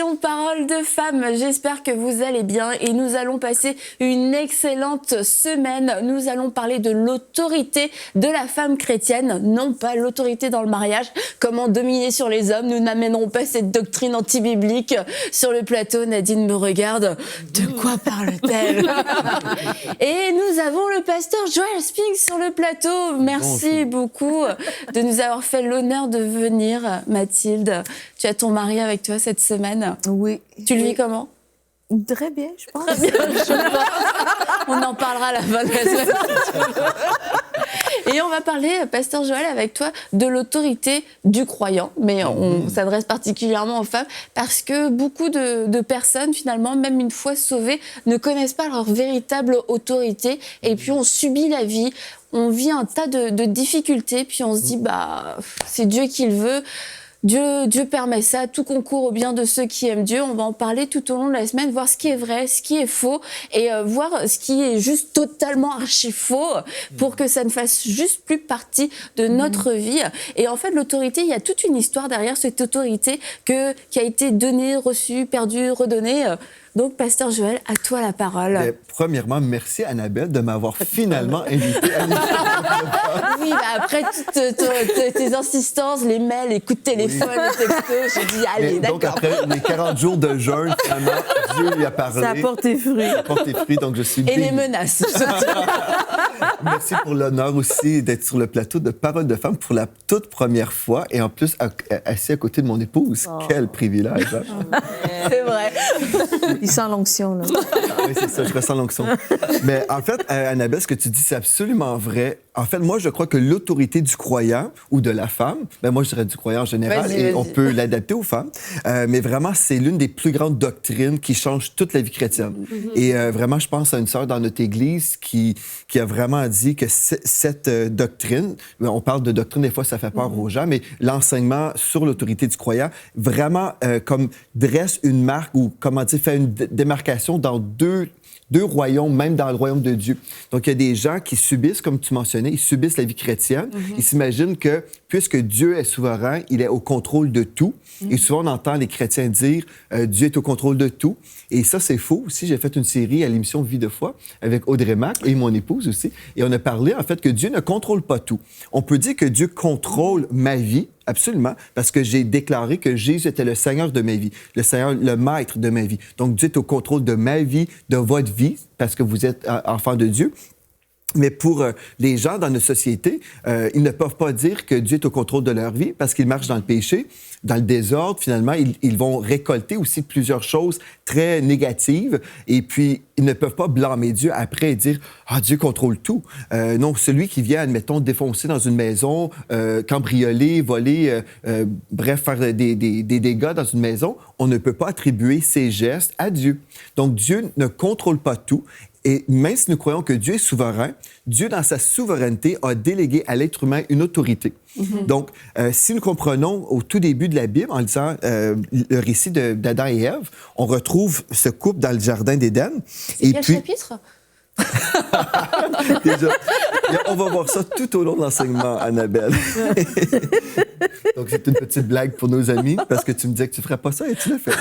l'émission Parole de Femme. J'espère que vous allez bien et nous allons passer une excellente semaine. Nous allons parler de l'autorité de la femme chrétienne, non pas l'autorité dans le mariage, comment dominer sur les hommes. Nous n'amènerons pas cette doctrine anti-biblique sur le plateau. Nadine me regarde. De quoi parle-t-elle? Et nous avons le pasteur Joel Spinks sur le plateau. Merci beaucoup de nous avoir fait l'honneur de venir, Mathilde. Tu as ton mari avec toi cette semaine. Oui. Tu le vis comment? Très bien, je pense. Très bien, je pense. On en parlera à la fin de la semaine. Et on va parler, pasteur Joel, avec toi, de l'autorité du croyant. Mais on s'adresse particulièrement aux femmes parce que beaucoup de personnes, finalement, même une fois sauvées, ne connaissent pas leur véritable autorité. Et puis on subit la vie. On vit un tas de difficultés. Puis on se dit, c'est Dieu qui le veut. Dieu permet ça, tout concourt au bien de ceux qui aiment Dieu. On va en parler tout au long de la semaine, voir ce qui est vrai, ce qui est faux et voir ce qui est juste totalement archi faux pour que ça ne fasse juste plus partie de notre vie. Et en fait, l'autorité, il y a toute une histoire derrière cette autorité qui a été donnée, reçue, perdue, redonnée. Donc, pasteur Joel, à toi la parole. Mais, premièrement, merci Annabelle de m'avoir finalement invité à l'émission. Oui, après toutes tes insistances, les mails, les coups de téléphone, les textos, j'ai dit allez, d'accord. Donc, après les 40 jours de jeûne, finalement, Dieu lui a parlé. Ça a porté fruit. Ça a porté fruit, donc je suis Et les menaces. Merci pour l'honneur aussi d'être sur le plateau de Parole de Femme pour la toute première fois et en plus assis à côté de mon épouse. Oh. Quel privilège. Hein? C'est vrai. Il sent l'onction, là. Oui, c'est ça, je ressens l'onction. Mais en fait, Annabelle, ce que tu dis, c'est absolument vrai. En fait, moi, je crois que l'autorité du croyant ou de la femme, moi, je dirais du croyant en général, et on peut l'adapter aux femmes, mais vraiment, c'est l'une des plus grandes doctrines qui change toute la vie chrétienne. Et vraiment, je pense à une sœur dans notre Église qui a vraiment dit que cette doctrine, on parle de doctrine, des fois, ça fait peur aux gens, mais l'enseignement sur l'autorité du croyant, vraiment, comme dresse une marque ou, comment dire, fait une démarcation dans deux royaumes, même dans le royaume de Dieu. Donc, il y a des gens qui subissent, comme tu mentionnais, ils subissent la vie chrétienne. Ils s'imaginent que, puisque Dieu est souverain, il est au contrôle de tout. Et souvent, on entend les chrétiens dire Dieu est au contrôle de tout. Et ça, c'est faux aussi. J'ai fait une série à l'émission Vie de foi avec Audrey Mac et mon épouse aussi. Et on a parlé, en fait, que Dieu ne contrôle pas tout. On peut dire que Dieu contrôle ma vie, absolument, parce que j'ai déclaré que Jésus était le Seigneur de ma vie, le Seigneur, le Maître de ma vie. Donc, Dieu est au contrôle de ma vie, de votre vie, parce que vous êtes enfant de Dieu. Mais pour les gens dans notre société, ils ne peuvent pas dire que Dieu est au contrôle de leur vie parce qu'ils marchent dans le péché, dans le désordre. Finalement, ils vont récolter aussi plusieurs choses très négatives. Et puis, ils ne peuvent pas blâmer Dieu après et dire « Ah, Dieu contrôle tout ». Non, celui qui vient, admettons, défoncer dans une maison, cambrioler, voler, bref, faire des dégâts dans une maison, on ne peut pas attribuer ses gestes à Dieu. Donc, Dieu ne contrôle pas tout. Et même si nous croyons que Dieu est souverain, Dieu, dans sa souveraineté, a délégué à l'être humain une autorité. Donc, si nous comprenons au tout début de la Bible, en lisant le récit d'Adam et Ève, on retrouve ce couple dans le jardin d'Éden. C'est quel chapitre? Déjà, on va voir ça tout au long de l'enseignement, Annabelle. Donc, c'est une petite blague pour nos amis, parce que tu me disais que tu ne ferais pas ça et tu l'as fait.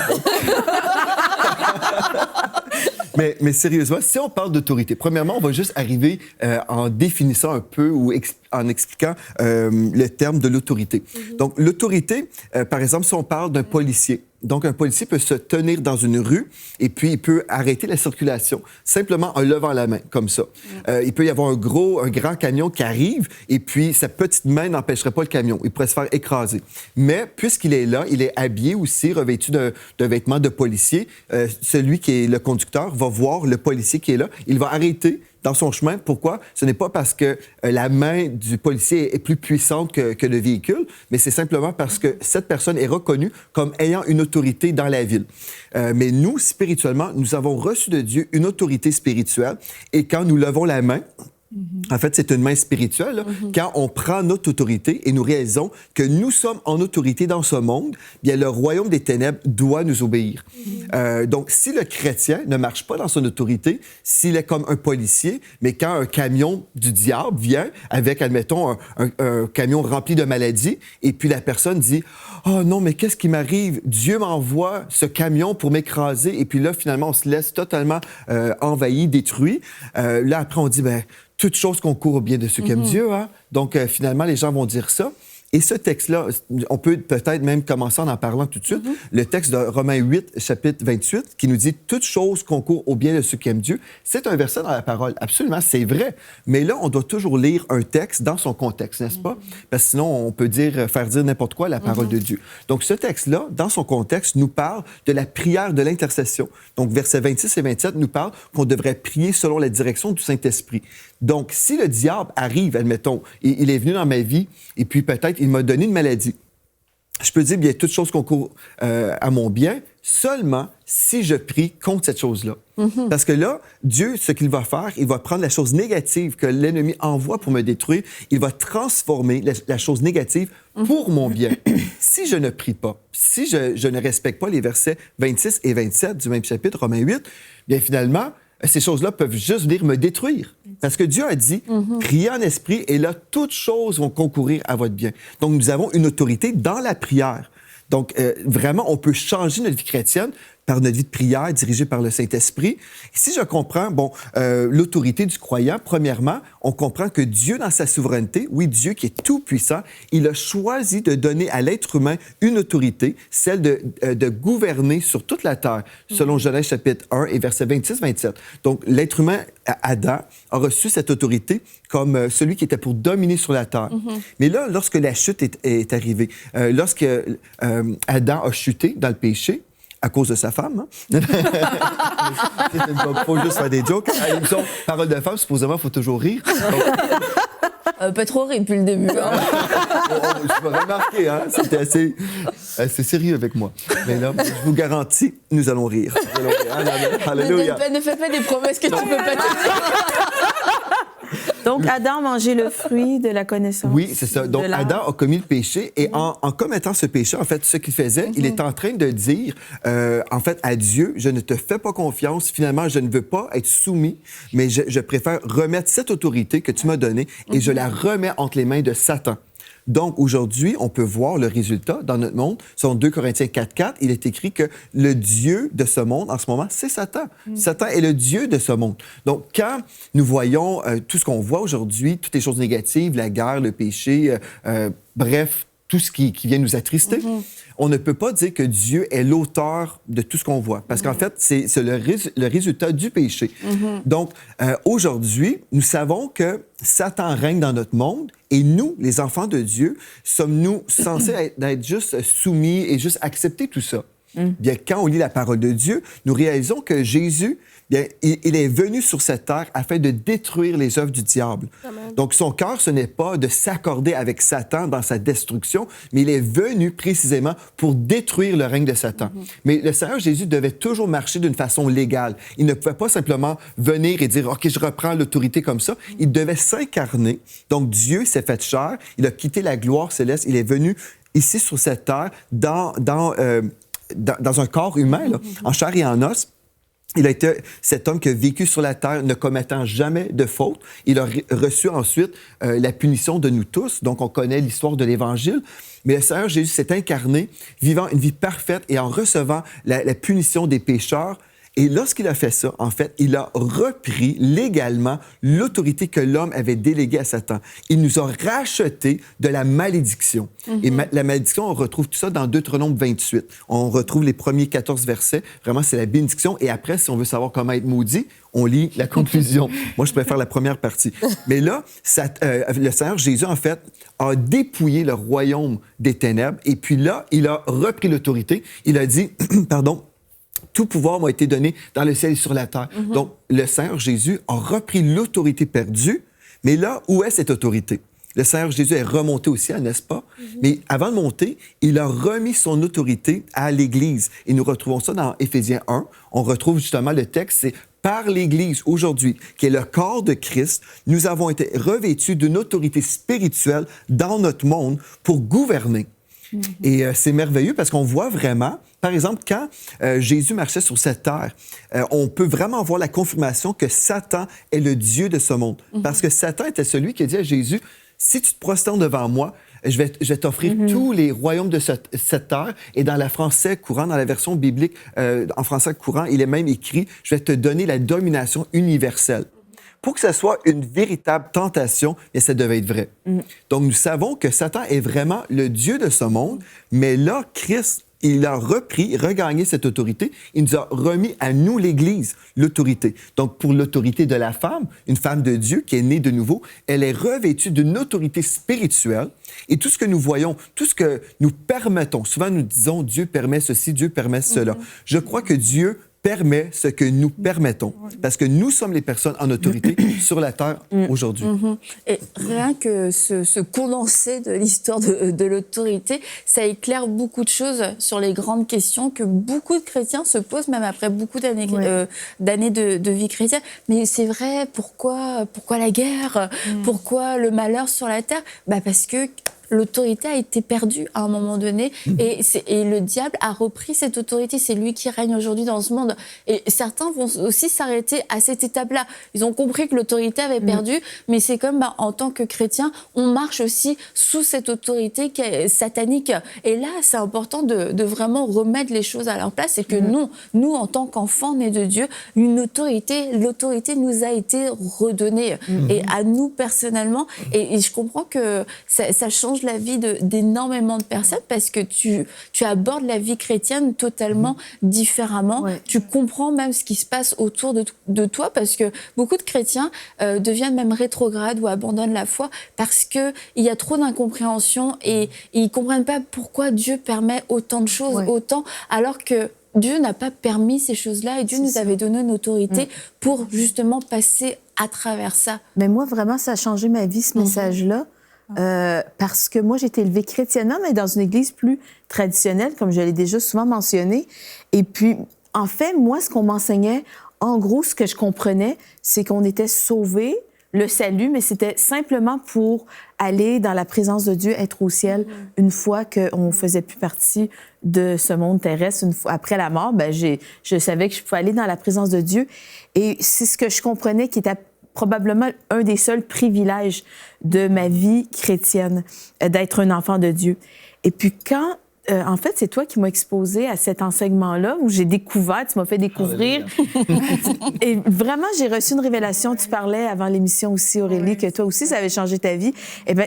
Mais sérieusement, si on parle d'autorité, premièrement, on va juste arriver en définissant un peu ou en expliquant le terme de l'autorité. Donc, l'autorité, par exemple, si on parle d'un policier, donc un policier peut se tenir dans une rue et puis il peut arrêter la circulation simplement en levant la main, comme ça. Il peut y avoir un grand camion qui arrive et puis sa petite main n'empêcherait pas le camion. Il pourrait se faire écraser. Mais puisqu'il est là, il est habillé aussi, revêtu d'un vêtement de policier. Celui qui est le conducteur va voir le policier qui est là. Il va arrêter dans son chemin. Pourquoi? Ce n'est pas parce que la main du policier est plus puissante que le véhicule, mais c'est simplement parce que cette personne est reconnue comme ayant une autorité dans la ville. Mais nous, spirituellement, nous avons reçu de Dieu une autorité spirituelle et quand nous levons la main, En fait, c'est une main spirituelle. Là. Quand on prend notre autorité et nous réalisons que nous sommes en autorité dans ce monde, bien, le royaume des ténèbres doit nous obéir. Donc, si le chrétien ne marche pas dans son autorité, s'il est comme un policier, mais quand un camion du diable vient avec, admettons, un camion rempli de maladies, et puis la personne dit « Oh non, mais qu'est-ce qui m'arrive? Dieu m'envoie ce camion pour m'écraser. » Et puis là, finalement, on se laisse totalement envahi, détruit. Là, après, on dit « Ben, toute chose concourt au bien de ceux qui aiment Dieu. Hein? » Donc, finalement, les gens vont dire ça. Et ce texte-là, on peut peut-être même commencer en parlant tout de suite. Le texte de Romains 8, chapitre 28, qui nous dit « Toute chose concourt au bien de ceux qui aiment Dieu », c'est un verset dans la parole. Absolument, c'est vrai. Mais là, on doit toujours lire un texte dans son contexte, n'est-ce pas? Parce que sinon, on peut faire dire n'importe quoi la parole de Dieu. Donc, ce texte-là, dans son contexte, nous parle de la prière de l'intercession. Donc, versets 26 et 27 nous parlent qu'on devrait prier selon la direction du Saint-Esprit. Donc, si le diable arrive, admettons, il est venu dans ma vie, et puis peut-être il m'a donné une maladie, je peux dire, bien, toute chose concourt à mon bien, seulement si je prie contre cette chose-là. Parce que là, Dieu, ce qu'il va faire, il va prendre la chose négative que l'ennemi envoie pour me détruire, il va transformer la chose négative pour mon bien. Si je ne prie pas, si je ne respecte pas les versets 26 et 27 du même chapitre, Romains 8, bien finalement, ces choses-là peuvent juste venir me détruire. Parce que Dieu a dit, priez en esprit, et là, toutes choses vont concourir à votre bien. Donc, nous avons une autorité dans la prière. Donc, vraiment, on peut changer notre vie chrétienne par notre vie de prière dirigée par le Saint-Esprit. Si je comprends, l'autorité du croyant, premièrement, on comprend que Dieu, dans sa souveraineté, oui, Dieu qui est tout-puissant, il a choisi de donner à l'être humain une autorité, celle de gouverner sur toute la terre, selon Genèse chapitre 1 et versets 26-27. Donc, l'être humain, Adam, a reçu cette autorité comme celui qui était pour dominer sur la terre. Mais là, lorsque la chute est arrivée, lorsque Adam a chuté dans le péché, à cause de sa femme. Il faut juste faire des jokes. À l'émission Parole de femme, supposément, il faut toujours rire. Pas trop rire depuis le début. Hein. Je me remarqué, hein? C'était assez sérieux avec moi. Mais là, je vous garantis, nous allons rire. Alléluia. Ne faites pas des promesses que tu ne peux pas tenir. Donc, Adam mangeait le fruit de la connaissance. Oui, c'est ça. Donc, Adam a commis le péché et en commettant ce péché, en fait, ce qu'il faisait, il est en train de dire, en fait, à Dieu, je ne te fais pas confiance. Finalement, je ne veux pas être soumis, mais je préfère remettre cette autorité que tu m'as donnée et je la remets entre les mains de Satan. Donc, aujourd'hui, on peut voir le résultat dans notre monde. Selon 2 Corinthiens 4.4, il est écrit que le Dieu de ce monde, en ce moment, c'est Satan. Satan est le Dieu de ce monde. Donc, quand nous voyons tout ce qu'on voit aujourd'hui, toutes les choses négatives, la guerre, le péché, bref, tout ce qui vient nous attrister, on ne peut pas dire que Dieu est l'auteur de tout ce qu'on voit. Parce qu'en fait, c'est le résultat du péché. Donc, aujourd'hui, nous savons que Satan règne dans notre monde et nous, les enfants de Dieu, sommes-nous censés être juste soumis et juste accepter tout ça? Bien, quand on lit la parole de Dieu, nous réalisons que Jésus, bien, il est venu sur cette terre afin de détruire les œuvres du diable. Amen. Donc, son cœur, ce n'est pas de s'accorder avec Satan dans sa destruction, mais il est venu précisément pour détruire le règne de Satan. Mais le Seigneur Jésus devait toujours marcher d'une façon légale. Il ne pouvait pas simplement venir et dire « OK, je reprends l'autorité comme ça ». Il devait s'incarner. Donc, Dieu s'est fait chair. Il a quitté la gloire céleste. Il est venu ici sur cette terre dans un corps humain, là, en chair et en os. Il a été cet homme qui a vécu sur la terre ne commettant jamais de faute. Il a reçu ensuite la punition de nous tous. Donc, on connaît l'histoire de l'Évangile. Mais le Seigneur Jésus s'est incarné, vivant une vie parfaite et en recevant la punition des pécheurs. Et lorsqu'il a fait ça, en fait, il a repris légalement l'autorité que l'homme avait déléguée à Satan. Il nous a racheté de la malédiction. Et la malédiction, on retrouve tout ça dans Deutéronome 28. On retrouve les premiers 14 versets. Vraiment, c'est la bénédiction. Et après, si on veut savoir comment être maudit, on lit la conclusion. Moi, je préfère la première partie. Mais là, le Seigneur Jésus, en fait, a dépouillé le royaume des ténèbres. Et puis là, il a repris l'autorité. Il a dit, pardon, tout pouvoir m'a été donné dans le ciel et sur la terre. Donc, le Seigneur Jésus a repris l'autorité perdue. Mais là, où est cette autorité? Le Seigneur Jésus est remonté au ciel, n'est-ce pas? Mais avant de monter, il a remis son autorité à l'Église. Et nous retrouvons ça dans Éphésiens 1. On retrouve justement le texte, c'est « par l'Église aujourd'hui, qui est le corps de Christ, nous avons été revêtus d'une autorité spirituelle dans notre monde pour gouverner. Et c'est merveilleux parce qu'on voit vraiment, par exemple, quand Jésus marchait sur cette terre, on peut vraiment voir la confirmation que Satan est le Dieu de ce monde. Parce que Satan était celui qui a dit à Jésus, si tu te prosternes devant moi, je vais t'offrir tous les royaumes de cette terre. Et dans la français courant, dans la version biblique, en français courant, il est même écrit, je vais te donner la domination universelle. Pour que ça soit une véritable tentation, mais ça devait être vrai. Donc, nous savons que Satan est vraiment le Dieu de ce monde, mais là, Christ, il a regagné cette autorité. Il nous a remis à nous, l'Église, l'autorité. Donc, pour l'autorité de la femme, une femme de Dieu qui est née de nouveau, elle est revêtue d'une autorité spirituelle. Et tout ce que nous voyons, tout ce que nous permettons, souvent nous disons, Dieu permet ceci, Dieu permet cela. Je crois que Dieu permet ce que nous permettons, parce que nous sommes les personnes en autorité sur la terre aujourd'hui. Et rien que ce condensé de l'histoire de l'autorité, ça éclaire beaucoup de choses sur les grandes questions que beaucoup de chrétiens se posent, même après beaucoup d'années de vie chrétienne. Mais c'est vrai, pourquoi la guerre? Pourquoi le malheur sur la terre? Parce que l'autorité a été perdue à un moment donné et le diable a repris cette autorité. C'est lui qui règne aujourd'hui dans ce monde. Et certains vont aussi s'arrêter à cette étape-là. Ils ont compris que l'autorité avait perdu, mais c'est comme en tant que chrétien, on marche aussi sous cette autorité qui est satanique. Et là, c'est important de vraiment remettre les choses à leur place. C'est que nous, en tant qu'enfants nés de Dieu, l'autorité nous a été redonnée. Et à nous personnellement. Et je comprends que ça change la vie d'énormément de personnes parce que tu abordes la vie chrétienne totalement différemment. Tu comprends même ce qui se passe autour de toi parce que beaucoup de chrétiens deviennent même rétrogrades ou abandonnent la foi parce qu'il y a trop d'incompréhension et ils ne comprennent pas pourquoi Dieu permet autant de choses, autant, alors que Dieu n'a pas permis ces choses-là et Dieu nous avait donné une autorité pour justement passer à travers ça. Mais moi, vraiment, ça a changé ma vie, ce message-là. Parce que moi, j'ai été élevée chrétiennement, mais dans une église plus traditionnelle, comme je l'ai déjà souvent mentionné. Et puis, en fait, moi, ce qu'on m'enseignait, en gros, ce que je comprenais, c'est qu'on était sauvés, le salut, mais c'était simplement pour aller dans la présence de Dieu, être au ciel, une fois qu'on ne faisait plus partie de ce monde terrestre. Une fois, après la mort, je savais que je pouvais aller dans la présence de Dieu. Et c'est ce que je comprenais qui était probablement un des seuls privilèges de ma vie chrétienne, d'être un enfant de Dieu. Et puis quand, en fait, c'est toi qui m'as exposé à cet enseignement-là, où j'ai découvert, tu m'as fait découvrir. Et vraiment, j'ai reçu une révélation. Tu parlais avant l'émission aussi, Aurélie, que toi aussi, ça avait changé ta vie. Eh bien,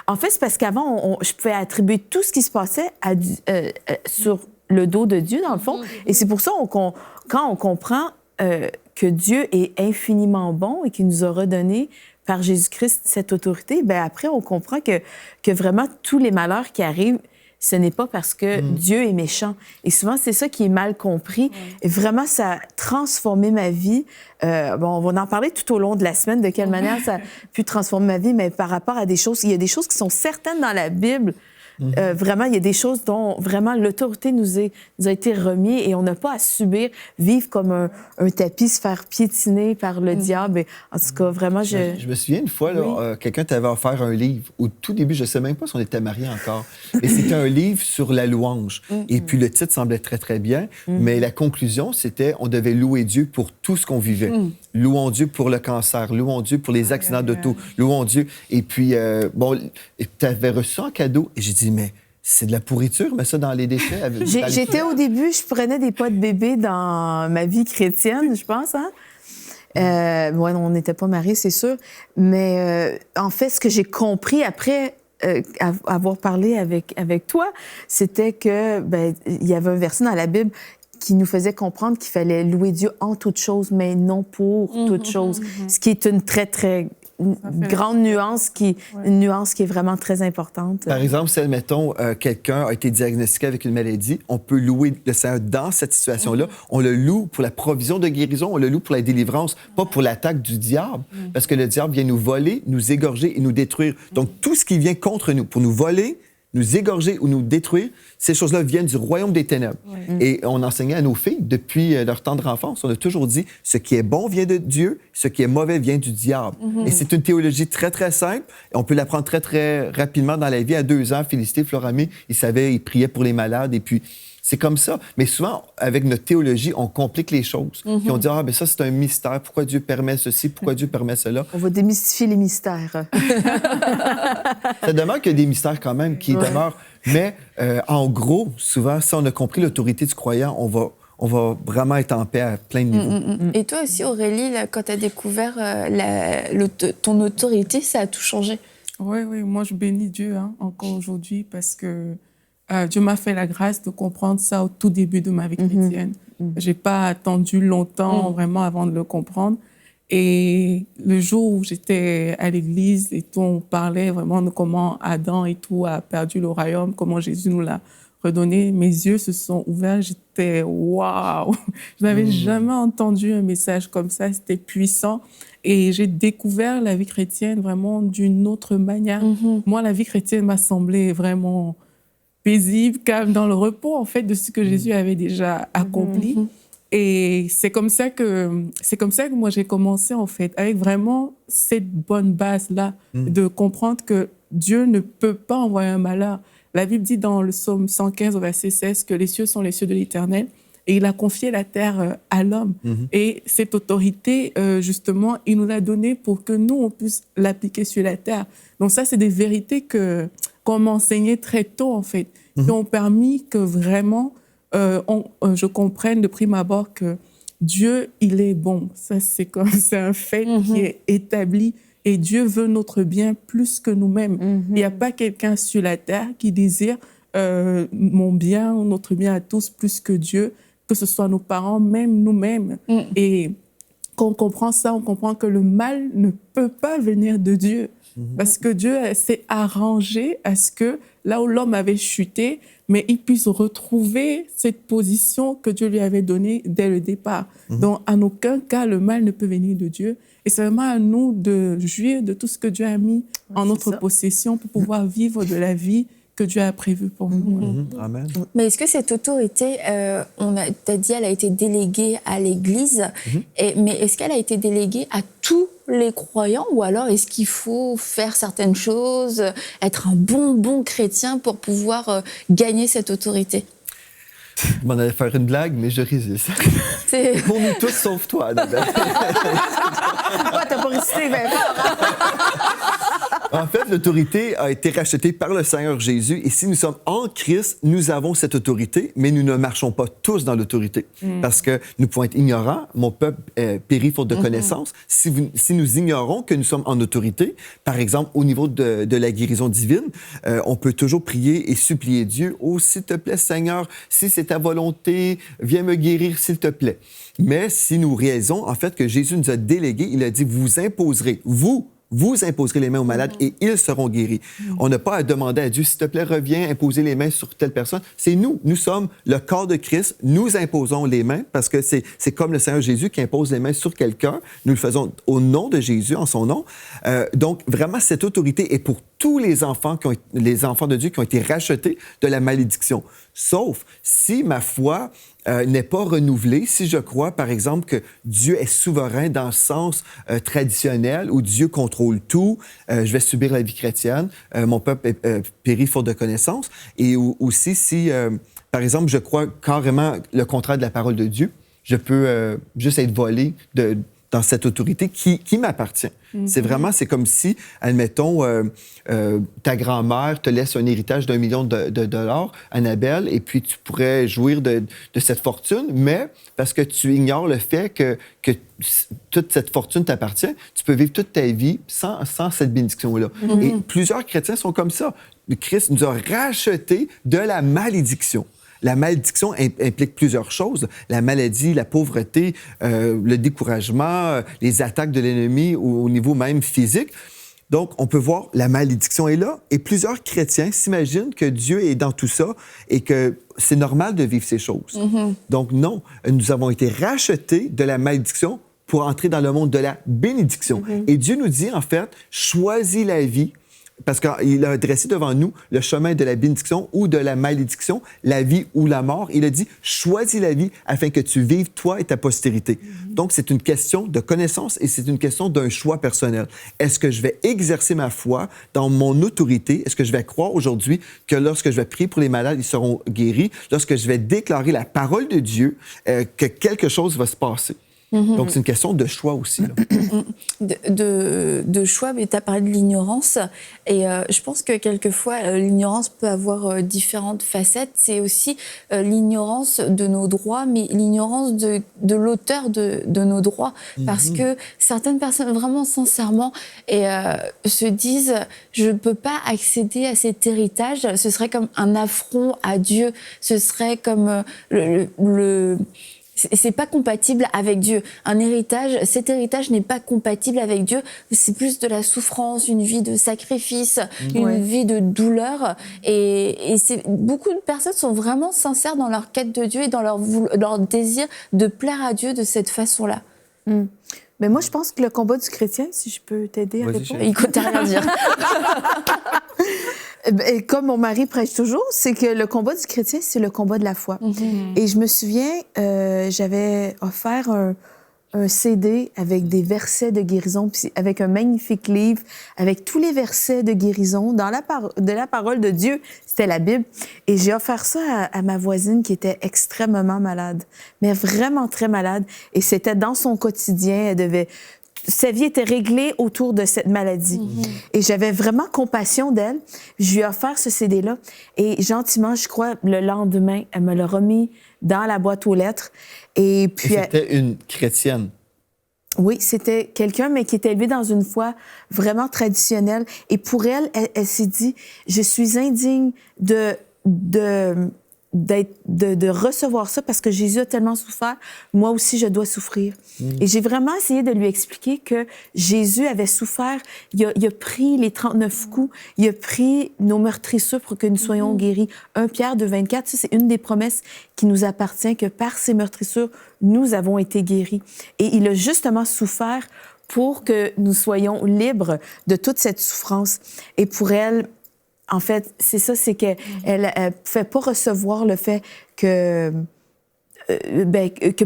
en fait, c'est parce qu'avant, je pouvais attribuer tout ce qui se passait sur le dos de Dieu, dans le fond. Et c'est pour ça, quand on comprend que Dieu est infiniment bon et qu'il nous a redonné par Jésus-Christ cette autorité, bien après, on comprend que vraiment tous les malheurs qui arrivent, ce n'est pas parce que Dieu est méchant. Et souvent, c'est ça qui est mal compris. Et vraiment, ça a transformé ma vie. On va en parler tout au long de la semaine, de quelle manière ça a pu transformer ma vie, mais par rapport à des choses, il y a des choses qui sont certaines dans la Bible. Vraiment, il y a des choses dont vraiment l'autorité nous a été remise et on n'a pas à subir, vivre comme un tapis, se faire piétiner par le diable. Et, en tout cas, vraiment, Je me souviens une fois, là, quelqu'un t'avait offert un livre. Au tout début, je ne sais même pas si on était mariés encore. Et c'était un livre sur la louange. Et puis le titre semblait très, très bien. Mais la conclusion, c'était on devait louer Dieu pour tout ce qu'on vivait. Louons Dieu pour le cancer, louons Dieu pour les accidents d'auto, louons Dieu. Et puis, tu avais reçu ça en cadeau. Et j'ai dit, mais c'est de la pourriture, mais ça dans les déchets. J'étais au début, je prenais des pots de bébé dans ma vie chrétienne, je pense. On n'était pas mariés, c'est sûr. Mais en fait, ce que j'ai compris après avoir parlé avec toi, c'était que il y avait un verset dans la Bible qui nous faisait comprendre qu'il fallait louer Dieu en toutes choses, mais non pour toutes choses. Ce qui est une très, très grande nuance, une nuance qui est vraiment très importante. Par exemple, si, admettons, quelqu'un a été diagnostiqué avec une maladie, on peut louer le Seigneur dans cette situation-là. On le loue pour la provision de guérison, on le loue pour la délivrance, pas pour l'attaque du diable, parce que le diable vient nous voler, nous égorger et nous détruire. Donc, tout ce qui vient contre nous, pour nous voler, nous égorger ou nous détruire, ces choses-là viennent du royaume des ténèbres. Et on enseignait à nos filles, depuis leur tendre enfance, on a toujours dit, ce qui est bon vient de Dieu, ce qui est mauvais vient du diable. Et c'est une théologie très, très simple. On peut l'apprendre très, très rapidement dans la vie. À 2 ans, Félicité, Floramé, il priait pour les malades. Et puis, c'est comme ça. Mais souvent, avec notre théologie, on complique les choses. Puis on dit, ben ça, c'est un mystère. Pourquoi Dieu permet ceci? Pourquoi Dieu permet cela? On va démystifier les mystères. Ça demeure qu'il y a des mystères quand même qui demeurent. Mais en gros, souvent, si on a compris l'autorité du croyant, on va vraiment être en paix à plein de niveaux. Et toi aussi, Aurélie, là, quand tu as découvert ton autorité, ça a tout changé? Oui, moi je bénis Dieu encore aujourd'hui parce que Dieu m'a fait la grâce de comprendre ça au tout début de ma vie chrétienne. Je n'ai pas attendu longtemps vraiment avant de le comprendre. Et le jour où j'étais à l'église et tout, on parlait vraiment de comment Adam et tout a perdu le royaume, comment Jésus nous l'a redonné. Mes yeux se sont ouverts, j'étais waouh! Je n'avais jamais entendu un message comme ça, c'était puissant. Et j'ai découvert la vie chrétienne vraiment d'une autre manière. Moi, la vie chrétienne m'a semblé vraiment paisible, calme, dans le repos, en fait, de ce que Jésus avait déjà accompli. Et c'est comme ça que moi, j'ai commencé, en fait, avec vraiment cette bonne base-là, de comprendre que Dieu ne peut pas envoyer un malheur. La Bible dit dans le psaume 115, au verset 16, que les cieux sont les cieux de l'Éternel et il a confié la terre à l'homme. Et cette autorité, justement, il nous l'a donnée pour que nous, on puisse l'appliquer sur la terre. Donc ça, c'est des vérités qu'on m'enseignait très tôt, en fait, qui ont permis que vraiment, je comprenne de prime abord que Dieu, il est bon. Ça, c'est un fait qui est établi. Et Dieu veut notre bien plus que nous-mêmes. Il n'y a pas quelqu'un sur la terre qui désire mon bien ou notre bien à tous plus que Dieu, que ce soit nos parents, même nous-mêmes. Et quand on comprend ça, on comprend que le mal ne peut pas venir de Dieu. Parce que Dieu s'est arrangé à ce que là où l'homme avait chuté, mais il puisse retrouver cette position que Dieu lui avait donnée dès le départ. Donc, en aucun cas, le mal ne peut venir de Dieu. Et c'est vraiment à nous de jouir de tout ce que Dieu a mis en notre possession pour pouvoir vivre de la vie que Dieu a prévue pour nous. Amen. Mais est-ce que cette autorité, t'as dit, elle a été déléguée à l'Église, mais est-ce qu'elle a été déléguée à tous les croyants ou alors est-ce qu'il faut faire certaines choses, être un bon chrétien pour pouvoir gagner cette autorité? Je m'en allais faire une blague, mais je résiste. Pour nous tous, sauf toi, Annabelle. T'as pas récité bien fort. En fait, l'autorité a été rachetée par le Seigneur Jésus. Et si nous sommes en Christ, nous avons cette autorité, mais nous ne marchons pas tous dans l'autorité. Parce que nous pouvons être ignorants. Mon peuple périt faute de connaissance. Si nous ignorons que nous sommes en autorité, par exemple, au niveau de la guérison divine, on peut toujours prier et supplier Dieu. « Oh, s'il te plaît, Seigneur, si c'est ta volonté, viens me guérir, s'il te plaît. » Mais si nous réalisons, en fait, que Jésus nous a délégués, il a dit « Vous imposerez, vous imposerez les mains aux malades et ils seront guéris. » On n'a pas à demander à Dieu, s'il te plaît, reviens, imposer les mains sur telle personne. C'est nous. Nous sommes le corps de Christ. Nous imposons les mains parce que c'est comme le Seigneur Jésus qui impose les mains sur quelqu'un. Nous le faisons au nom de Jésus, en son nom. Donc, vraiment, cette autorité est pour tous les enfants de Dieu qui ont été rachetés de la malédiction. Sauf si ma foi n'est pas renouvelée, si je crois, par exemple, que Dieu est souverain dans le sens traditionnel où Dieu contrôle tout, je vais subir la vie chrétienne, mon peuple périt faute de connaissance, et aussi si, par exemple, je crois carrément le contraire de la parole de Dieu, je peux juste être volé dans cette autorité qui m'appartient. C'est comme si, admettons, ta grand-mère te laisse un héritage d'1 million de dollars, Annabelle, et puis tu pourrais jouir de cette fortune, mais parce que tu ignores le fait que toute cette fortune t'appartient, tu peux vivre toute ta vie sans cette bénédiction-là. Et plusieurs chrétiens sont comme ça. Christ nous a rachetés de la malédiction. La malédiction implique plusieurs choses. La maladie, la pauvreté, le découragement, les attaques de l'ennemi au niveau même physique. Donc, on peut voir, la malédiction est là. Et plusieurs chrétiens s'imaginent que Dieu est dans tout ça et que c'est normal de vivre ces choses. Donc, non, nous avons été rachetés de la malédiction pour entrer dans le monde de la bénédiction. Et Dieu nous dit, en fait, choisis la vie parce qu'il a dressé devant nous le chemin de la bénédiction ou de la malédiction, la vie ou la mort. Il a dit, choisis la vie afin que tu vives, toi et ta postérité. Donc, c'est une question de connaissance et c'est une question d'un choix personnel. Est-ce que je vais exercer ma foi dans mon autorité? Est-ce que je vais croire aujourd'hui que lorsque je vais prier pour les malades, ils seront guéris? Lorsque je vais déclarer la parole de Dieu, que quelque chose va se passer? Donc, c'est une question de choix aussi. Là. De choix, mais tu as parlé de l'ignorance. Et je pense que quelquefois, l'ignorance peut avoir différentes facettes. C'est aussi l'ignorance de nos droits, mais l'ignorance de l'auteur de nos droits. Parce que certaines personnes, vraiment sincèrement, se disent « je ne peux pas accéder à cet héritage, ce serait comme un affront à Dieu, ce serait comme c'est pas compatible avec Dieu. Un héritage, cet héritage n'est pas compatible avec Dieu. C'est plus de la souffrance, une vie de sacrifice, une vie de douleur. Et beaucoup de personnes sont vraiment sincères dans leur quête de Dieu et dans leur désir de plaire à Dieu de cette façon-là. Mais moi, je pense que le combat du chrétien, si je peux t'aider à répondre. Il coûte rien à dire. Et comme mon mari prêche toujours, c'est que le combat du chrétien, c'est le combat de la foi. Et je me souviens, j'avais offert un CD avec des versets de guérison, puis avec un magnifique livre, avec tous les versets de guérison de la parole de Dieu. C'était la Bible. Et j'ai offert ça à ma voisine qui était extrêmement malade, mais vraiment très malade. Et c'était dans son quotidien. Sa vie était réglée autour de cette maladie. Et j'avais vraiment compassion d'elle. Je lui ai offert ce CD-là. Et gentiment, je crois, le lendemain, elle me l'a remis dans la boîte aux lettres. Et puis, c'était une chrétienne. Oui, c'était quelqu'un, mais qui était élevé dans une foi vraiment traditionnelle. Et pour elle, elle s'est dit, je suis indigne de recevoir ça parce que Jésus a tellement souffert, moi aussi je dois souffrir. Et j'ai vraiment essayé de lui expliquer que Jésus avait souffert, il a pris les 39 coups, il a pris nos meurtrissures pour que nous soyons guéris. 1 Pierre 2,24, ça c'est une des promesses qui nous appartient, que par ces meurtrissures, nous avons été guéris. Et il a justement souffert pour que nous soyons libres de toute cette souffrance. Et pour elle, en fait, c'est ça, c'est qu'elle ne pouvait pas recevoir le fait que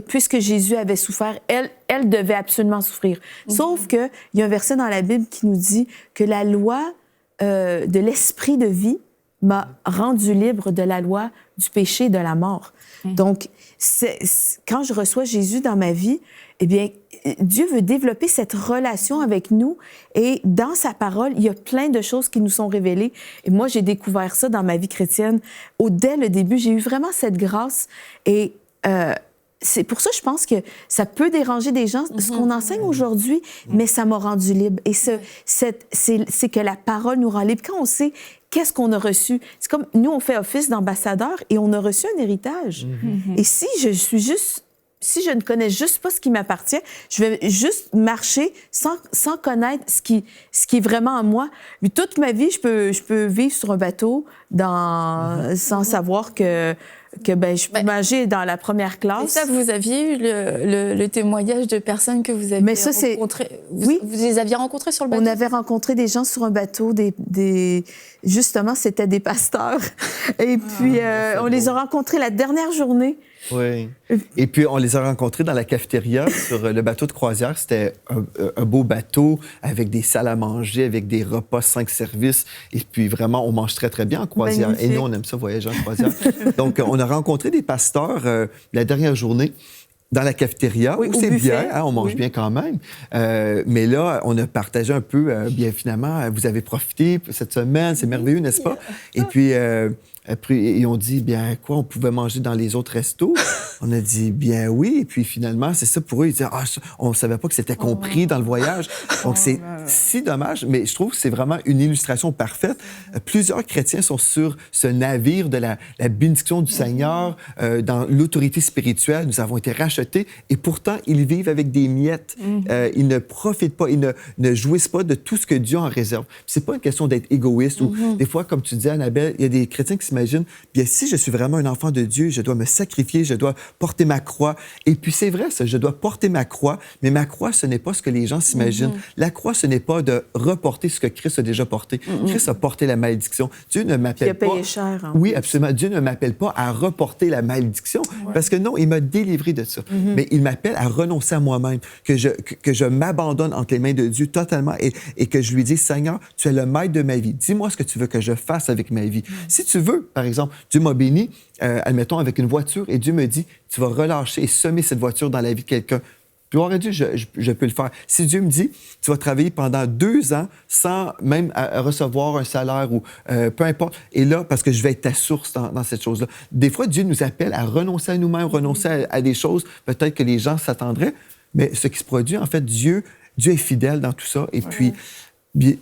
puisque Jésus avait souffert, elle devait absolument souffrir. Sauf qu'il y a un verset dans la Bible qui nous dit que la loi de l'esprit de vie m'a rendu libre de la loi du péché et de la mort. Donc, quand je reçois Jésus dans ma vie, eh bien, Dieu veut développer cette relation avec nous et dans sa parole, il y a plein de choses qui nous sont révélées. Et moi, j'ai découvert ça dans ma vie chrétienne. Dès le début, j'ai eu vraiment cette grâce et c'est pour ça, je pense que ça peut déranger des gens, ce qu'on enseigne aujourd'hui, mais ça m'a rendu libre. Et c'est que la parole nous rend libre. Quand on sait qu'est-ce qu'on a reçu, c'est comme nous, on fait office d'ambassadeur et on a reçu un héritage. Et si je ne connais juste pas ce qui m'appartient, je vais juste marcher sans connaître ce qui est vraiment en moi. Puis toute ma vie, je peux vivre sur un bateau sans savoir que je peux manger dans la première classe. Et ça, vous aviez eu le témoignage de personnes que vous aviez rencontrées. Oui. Vous les aviez rencontrées sur le bateau? On avait rencontré des gens sur un bateau, justement, c'était des pasteurs. Et puis, on les a rencontrés la dernière journée. Oui. Et puis, on les a rencontrés dans la cafétéria sur le bateau de croisière. C'était un beau bateau avec des salles à manger, avec des repas 5 services. Et puis, vraiment, on mange très, très bien en croisière. Magnifique. Et nous, on aime ça, voyager en croisière. Donc, on a rencontré des pasteurs la dernière journée dans la cafétéria, oui, où c'est buffet. bien, hein, on mange bien quand même. Mais là, on a partagé un peu, bien finalement, vous avez profité cette semaine, c'est merveilleux, n'est-ce pas? Et puis, après, ils ont dit, bien quoi, on pouvait manger dans les autres restos? On a dit, bien oui. Et puis finalement, c'est ça pour eux. Ils disaient, on ne savait pas que c'était compris dans le voyage. Donc c'est si dommage, mais je trouve que c'est vraiment une illustration parfaite. Plusieurs chrétiens sont sur ce navire de la bénédiction du Seigneur, dans l'autorité spirituelle. Nous avons été rachetés et pourtant, ils vivent avec des miettes. Ils ne profitent pas, ils ne jouissent pas de tout ce que Dieu en réserve. C'est pas une question d'être égoïste ou des fois, comme tu disais, Annabelle, il y a des chrétiens qui se s'imagine, bien, si je suis vraiment un enfant de Dieu, je dois me sacrifier, je dois porter ma croix. Et puis, c'est vrai, ça, je dois porter ma croix, mais ma croix, ce n'est pas ce que les gens s'imaginent. La croix, ce n'est pas de reporter ce que Christ a déjà porté. Christ a porté la malédiction. Dieu ne m'appelle pas... Il a payé cher. Oui, absolument. Dieu ne m'appelle pas à reporter la malédiction, parce que non, il m'a délivré de ça. Mais il m'appelle à renoncer à moi-même, que je m'abandonne entre les mains de Dieu totalement et que je lui dis, Seigneur, tu es le maître de ma vie. Dis-moi ce que tu veux que je fasse avec ma vie. Si tu veux, par exemple, Dieu m'a béni, admettons, avec une voiture, et Dieu me dit, tu vas relâcher et semer cette voiture dans la vie de quelqu'un. Gloire à Dieu, je peux le faire. Si Dieu me dit, tu vas travailler pendant 2 ans sans même recevoir un salaire ou peu importe, et là, parce que je vais être ta source dans cette chose-là. Des fois, Dieu nous appelle à renoncer à nous-mêmes, renoncer à des choses, peut-être que les gens s'attendraient, mais ce qui se produit, en fait, Dieu est fidèle dans tout ça. Et puis,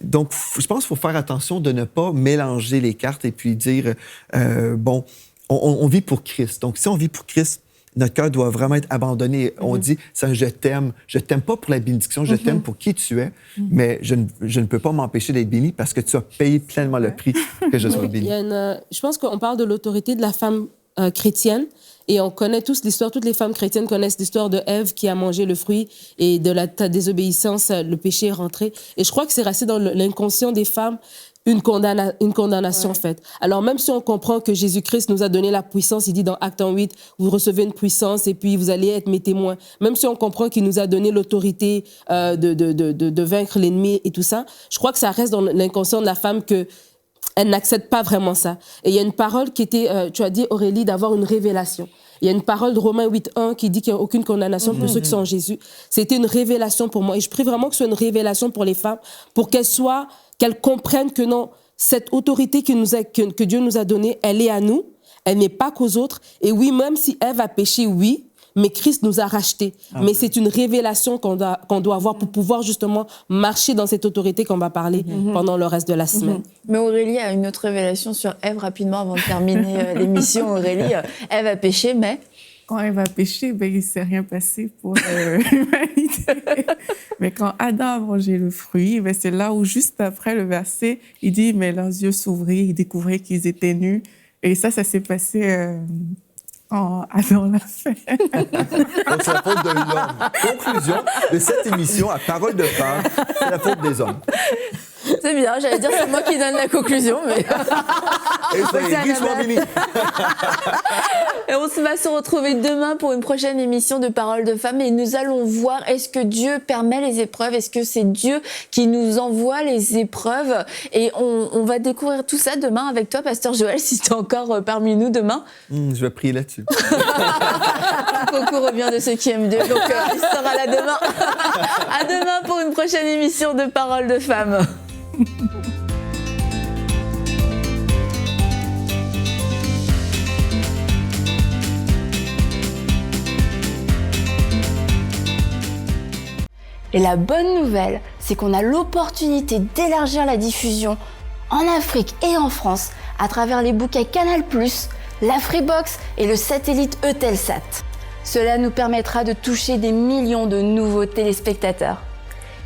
donc, je pense qu'il faut faire attention de ne pas mélanger les cartes et puis dire, bon, on vit pour Christ. Donc, si on vit pour Christ, notre cœur doit vraiment être abandonné. On dit, ça, je t'aime pas pour la bénédiction, je t'aime pour qui tu es, mais je ne peux pas m'empêcher d'être béni parce que tu as payé pleinement le prix que je sois béni. Je pense qu'on parle de l'autorité de la femme chrétienne. Et on connaît tous l'histoire, toutes les femmes chrétiennes connaissent l'histoire de Ève qui a mangé le fruit et de la désobéissance, le péché est rentré. Et je crois que c'est resté dans l'inconscient des femmes une condamnation, en fait. Alors, même si on comprend que Jésus-Christ nous a donné la puissance, il dit dans Acte 8, vous recevez une puissance et puis vous allez être mes témoins. Même si on comprend qu'il nous a donné l'autorité de vaincre l'ennemi et tout ça, je crois que ça reste dans l'inconscient de la femme que elle n'accepte pas vraiment ça. Et il y a une parole qui était, tu as dit, Aurélie, d'avoir une révélation. Il y a une parole de Romains 8.1 qui dit qu'il n'y a aucune condamnation pour ceux qui sont en Jésus. C'était une révélation pour moi. Et je prie vraiment que ce soit une révélation pour les femmes, pour qu'elles comprennent que non, cette autorité que Dieu nous a donnée, elle est à nous, elle n'est pas qu'aux autres. Et oui, même si Ève a péché, oui, mais Christ nous a rachetés. Mais c'est une révélation qu'on doit avoir pour pouvoir justement marcher dans cette autorité qu'on va parler pendant le reste de la semaine. Mais Aurélie a une autre révélation sur Ève rapidement avant de terminer l'émission. Aurélie, Ève a péché, mais... Quand Ève a péché, il ne s'est rien passé pour l'humanité. Mais quand Adam a mangé le fruit, c'est là où, juste après le verset, il dit, mais leurs yeux s'ouvrirent, ils découvraient qu'ils étaient nus. Et ça s'est passé... Adam l'a fait. Donc, c'est la faute de l'homme. Conclusion de cette émission à Parole de femme, c'est la faute des hommes. C'est bien, j'allais dire c'est moi qui donne la conclusion, mais... Et soyez richement bénis. Et on va se retrouver demain pour une prochaine émission de Parole de femme et nous allons voir est-ce que Dieu permet les épreuves, est-ce que c'est Dieu qui nous envoie les épreuves, et on va découvrir tout ça demain avec toi, Pasteur Joël, si tu es encore parmi nous demain. Je vais prier là-dessus. Coco revient de ceux qui aiment Dieu, donc il sera là demain. À demain pour une prochaine émission de Parole de femme. Et la bonne nouvelle, c'est qu'on a l'opportunité d'élargir la diffusion en Afrique et en France à travers les bouquets Canal+, la Freebox et le satellite Eutelsat. Cela nous permettra de toucher des millions de nouveaux téléspectateurs.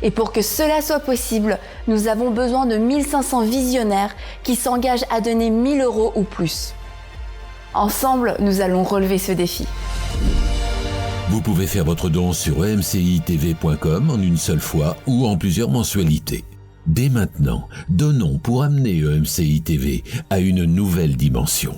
Et pour que cela soit possible, nous avons besoin de 1500 visionnaires qui s'engagent à donner 1 000 € ou plus. Ensemble, nous allons relever ce défi. Vous pouvez faire votre don sur emcitv.com en une seule fois ou en plusieurs mensualités. Dès maintenant, donnons pour amener EMCI TV à une nouvelle dimension.